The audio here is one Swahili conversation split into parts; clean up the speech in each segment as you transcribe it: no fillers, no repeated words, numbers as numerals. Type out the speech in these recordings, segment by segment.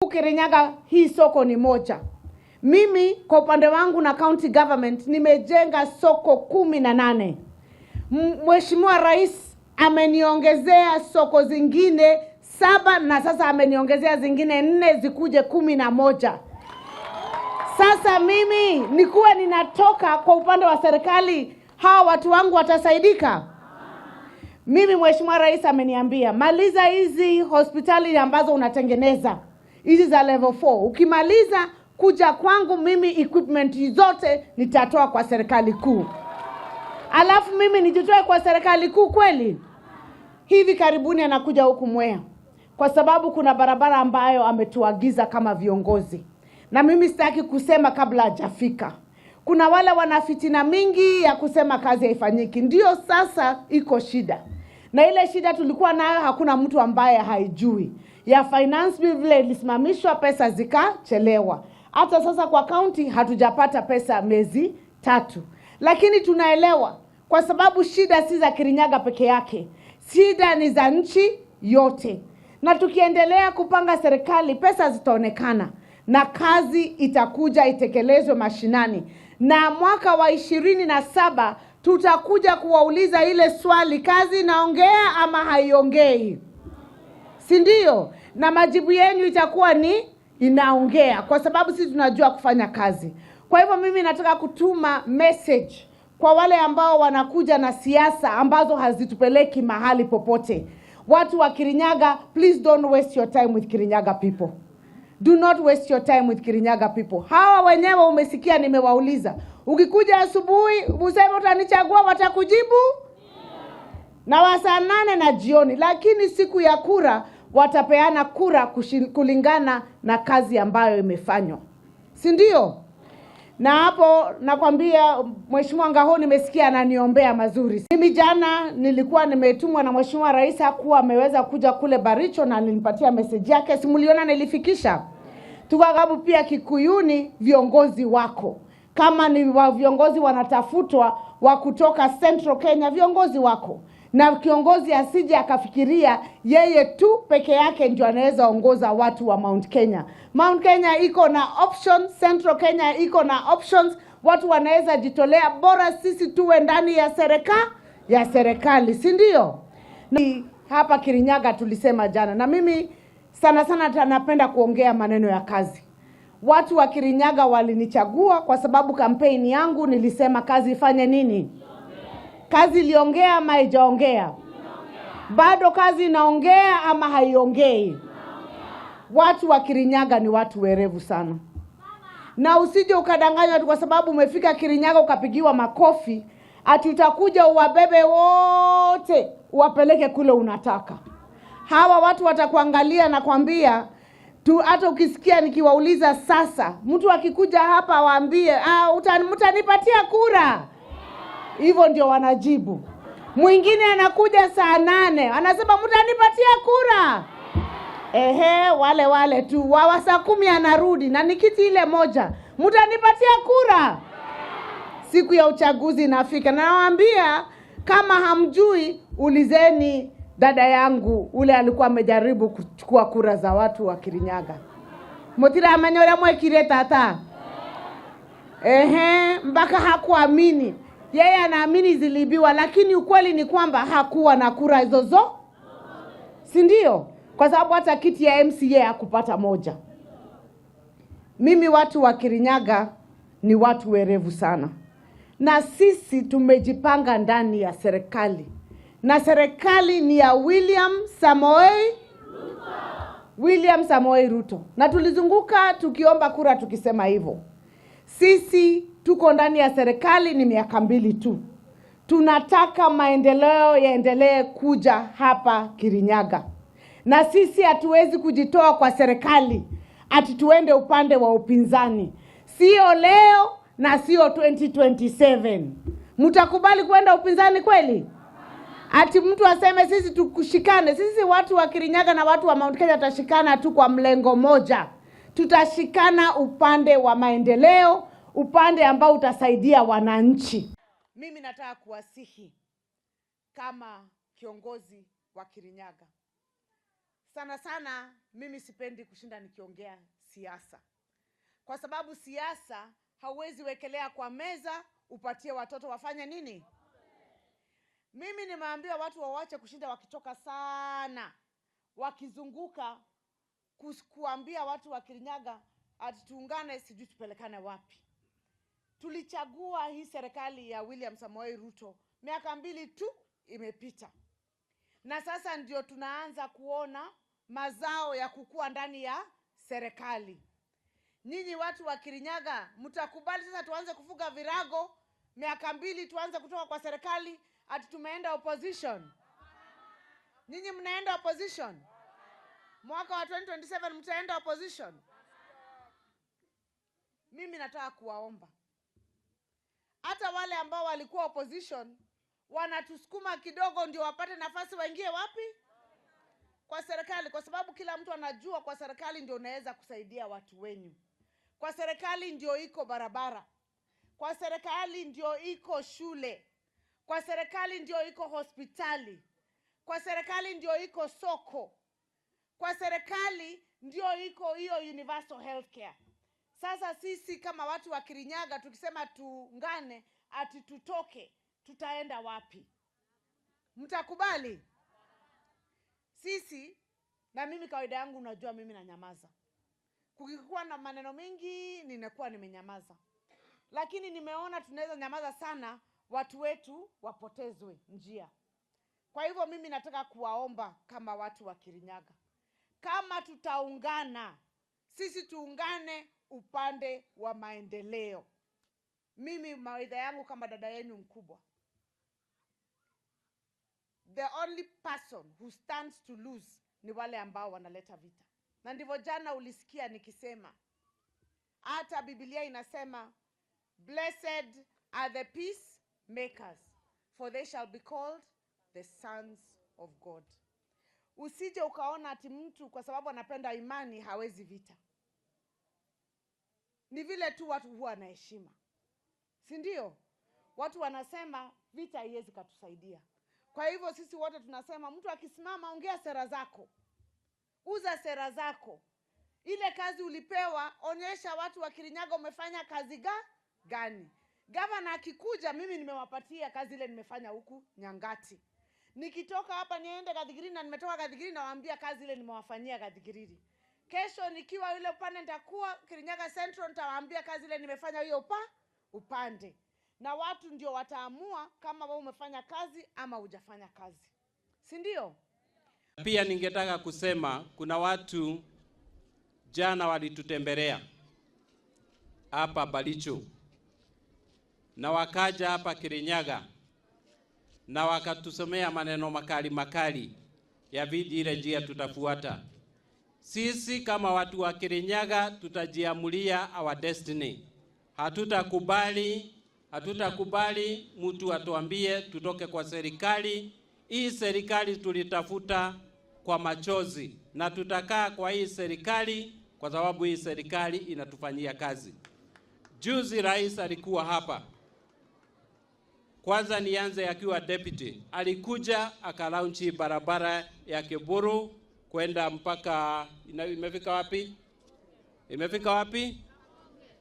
Kirinyaga hii soko ni moja. Mimi kwa upande wangu na county government nimejenga soko 18. Mheshimiwa Rais ameniongezea soko zingine 7 na sasa ameniongezea zingine 4 zikuje 11. Sasa mimi nikuwe ninatoka kwa upande wa serikali, hawa watu wangu watasaidika? Mimi Mheshimiwa Rais ameniambia maliza hizi hospitali ambazo unatengeneza, hizi za level 4. Ukimaliza kuja kwangu, mimi equipment zote nitatoa kwa serikali kuu. Alafu mimi nijitoe kwa serikali kuu kweli? Hivi karibuni anakuja huku Mwea, kwa sababu kuna barabara ambayo ametuagiza kama viongozi. Na mimi sitaki kusema kabla hajafika. Kuna wale wanafitina mingi ya kusema kazi haifanyiki. Ndio sasa iko shida. Na ile shida tulikuwa nayo hakuna mtu ambaye haijui. Ya finance bill vile ilisimamishwa, pesa zikachelewa. Hata sasa kwa county hatujapata pesa miezi 3. Lakini tunaelewa kwa sababu shida si za Kirinyaga peke yake. Shida ni za nchi yote. Na tukiendelea kupanga serikali, pesa zitaonekana na kazi itakuja itekelezwe mashinani. Na mwaka wa 27 tutakuja kuwauliza ile swali, kazi inaongea ama haiongei? Si ndio? Na majibu yenu itakuwa ni inaongea, kwa sababu sisi tunajua kufanya kazi. Kwa hivyo mimi nataka kutuma message kwa wale ambao wanakuja na siasa ambazo hazitupeleki mahali popote. Watu wa Kirinyaga, please don't waste your time with Kirinyaga people. Do not waste your time with Kirinyaga people. Hawa wenyewe umesikia nimewauliza. Ukikuja asubuhi useme utanichagua, watakujibu? Na wa saa 8 na jioni. Lakini siku ya kura watapeana kura kulingana na kazi ambayo imefanywa. Si ndio? Na hapo nakwambia Mheshimiwa Ngaho nimesikia ananiombea mazuri. Mimi jana nilikuwa nimetumwa na Mheshimiwa Rais kuwa ameweza kuja kule Baricho na alinipatia message yake. Simuliona nilifikisha. Tukagabu pia Kikuyuni viongozi wako. Kama ni viongozi wanatafutwa wa kutoka Central Kenya, viongozi wako. Na kiongozi asije akafikiria yeye tu peke yake ndio anaweza ongoza watu wa Mount Kenya. Mount Kenya iko na options, Central Kenya iko na options, watu wanaweza jitolea, bora sisi tuwe ndani ya serikali, si ndio? Hapa Kirinyaga tulisema jana, na mimi sana napenda kuongea maneno ya kazi. Watu wa Kirinyaga walinichagua kwa sababu kampeni yangu nilisema kazi ifanye nini? Kazi iliongea ama haijaongea? Bado kazi inaongea ama haiongei? Watu wa Kirinyaga ni watu werevu sana. Na usije ukadanganywa kwa sababu umefika Kirinyaga ukapigiwa makofi, ati utakuja uwabebe wote uwapeleke kule unataka. Hawa watu watakuangalia na kwambia tu, hata ukisikia nikiwauliza sasa, mtu akikuja hapa waambie, mtanipatia kura? Hivyo ndio wanajibu. Mwingine anakuja saa 8, anasema mtanipatia kura? Wale tu. Wa saa 10 anarudi na nikiti ile moja, mtanipatia kura? Siku ya uchaguzi inafika. Na nawaambia kama hamjui, ulizeni dada yangu ule alikuwa amejaribu kuchukua kura za watu wa Kirinyaga. Motira amanyora mwekire tata. Mpaka hakuamini. Yeye anaamini zilibiwa, lakini ukweli ni kwamba hakuwa na kura zozo. Si ndio? Kwa sababu hata kiti ya MCA hakupata moja. Mimi watu wa Kirinyaga ni watu werevu sana. Na sisi tumejipanga ndani ya serikali. Na serikali ni ya William Samoei Ruto. Na tulizunguka tukiomba kura tukisema hivyo. Sisi tuko ndani ya serikali ni miaka 2 tu. Tunataka maendeleo yaendelee kuja hapa Kirinyaga. Na sisi hatuwezi kujitoa kwa serikali ati tuende upande wa upinzani. Sio leo na sio 2027. Mtakubali kwenda upinzani kweli? Ati mtu aseme sisi tukushikane? Sisi watu wa Kirinyaga na watu wa Mount Kenya tutashikana tu kwa mlengo moja. Tutashikana upande wa maendeleo, upande ambao utasaidia wananchi. Mimi nataka kuwasihi kama kiongozi wa Kirinyaga. Sana mimi sipendi kushinda nikiongea siasa, kwa sababu siasa hauwezi wekelea kwa meza upatie watoto wafanye nini. Mimi nimeambia watu wawache kushinda wakichoka sana wakizunguka kuambia watu wa Kirinyaga ati tuungane, sijui tupelekane wapi. Tulichagua hii serikali ya William Samoei Ruto miaka 2 tu imepita, na sasa ndio tunaanza kuona mazao ya kukua ndani ya serikali. Nyinyi watu wa Kirinyaga mtakubali sasa tuanze kufuga virago miaka 2 tuanze kutoka kwa serikali ati tumeenda opposition? Nyinyi mnaenda opposition? Mwaka wa 2027 mtaenda opposition? Mimi nataka kuwaomba hata wale ambao walikuwa opposition wanatusukuma kidogo ndio wapate nafasi waingie wapi? Kwa serikali, kwa sababu kila mtu anajua kwa serikali ndio unaweza kusaidia watu wenyu. Kwa serikali ndio iko barabara. Kwa serikali ndio iko shule. Kwa serikali ndio iko hospitali. Kwa serikali ndio iko soko. Kwa serikali ndio iko hiyo universal healthcare. Sasa sisi kama watu wa Kirinyaga tukisema tuungane ati tutoke, tutaenda wapi? Mtakubali? Sisi, na mimi kawaida yangu unajua mimi nanyamaza. Kukikuwa na maneno mengi ninakuwa nimenyamaza. Lakini nimeona tunaweza nyamaza sana watu wetu wapotezwe njia. Kwa hivyo mimi nataka kuwaomba kama watu wa Kirinyaga, kama tutaungana, sisi tuungane upande wa maendeleo. Mimi mawaidha yangu kama dada yenu mkubwa, the only person who stands to lose ni wale ambao wanaleta vita. Na ndivyo jana ulisikia nikisema, hata Biblia inasema, blessed are the peacemakers, for they shall be called the sons of God. Usije ukaona ati mtu kwa sababu anapenda imani hawezi vita. Ni vile tu watu huwa na heshima, si ndio? Watu wanasema vita haiwezi kutusaidia. Kwa hivyo sisi wote tunasema mtu akisimama, ongea sera zako, uza sera zako. Ile kazi ulipewa, onyesha watu wa Kirinyaga umefanya kazi gani. Gavana akikuja, mimi nimewapatia kazi ile nimefanya huku Nyangati. Nikitoka hapa niende Gathigiri na nimetoka Gathigiri na waambia kazi ile nimewafanyia Gathigiri. Kesho nikiwa yule upande nitakuwa Kirinyaga Central, nitawaambia kazi ile nimefanya hiyo upande. Na watu ndio wataamua kama wewe umefanya kazi ama hujafanya kazi. Si ndio? Pia ningetaka kusema kuna watu jana walitutembelea hapa Balicho na wakaja hapa Kirinyaga na wakatusomea maneno makali ya vidi ile njia tutafuata. Sisi kama watu wa Kirinyaga tutajiamulia our destiny. Hatutakubali mtu atuambie tutoke kwa serikali. Hii serikali tulitafuta kwa machozi na tutakaa kwa hii serikali kwa sababu hii serikali inatufanyia kazi. Juzi rais alikuwa hapa. Kwanza nianze akiwa deputy. Alikuja akalaunchi barabara ya Kiburu kwenda mpaka imefika wapi? Imefika wapi?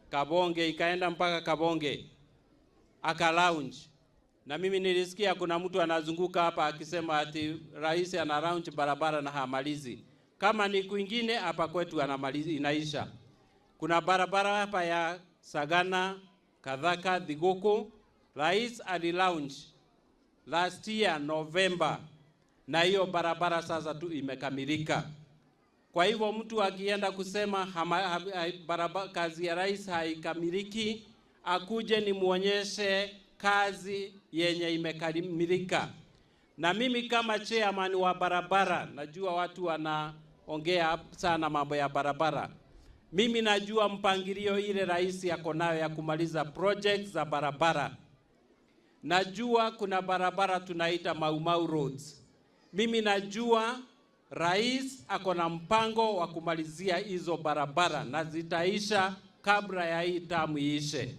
Kabonge, ikaenda mpaka Kabonge. Akalaunch. Na mimi nilisikia kuna mtu anazunguka hapa akisema ati rais ana launch barabara na hamalizi. Kama ni kwingine hapa kwetu anamalizi inaisha. Kuna barabara hapa ya Sagana, Kadhaka, Thigoko. Rais alilaunch last year November na hiyo barabara sasa tu imekamilika. Kwa hivyo mtu akienda kusema barabara kazi ya rais haikamiliki, akuje ni muonyeshe kazi yenye imekamilika. Na mimi kama chairman wa barabara, najua watu wanaongea sana mambo ya barabara. Mimi najua mpangilio ile rais yako nayo ya kumaliza projects za barabara. Najua kuna barabara tunaita Mau Roads. Mimi najua rais ako na mpango wa kumalizia hizo barabara na zitaisha kabla ya hii tamu iishe.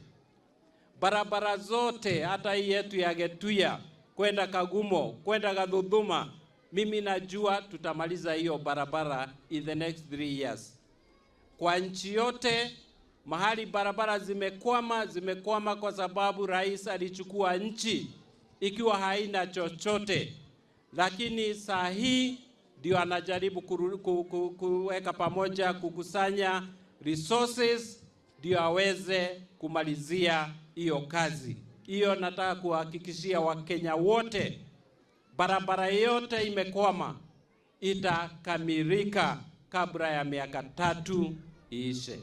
Barabara zote hata hii yetu ya Getuya kwenda Kagumo, kwenda Gathuduma, mimi najua tutamaliza hiyo barabara in the next 3 years. Kwa nchi yote mahali barabara zimekwama kwa sababu rais alichukua nchi ikiwa haina chochote. Lakini saa hii ndio anajaribu kuweka pamoja, kukusanya resources ndio aweze kumalizia hiyo kazi. Hiyo nataka kuhakikishia Wakenya wote, barabara yote imekwama itakamilika kabla ya miaka 3 iishe.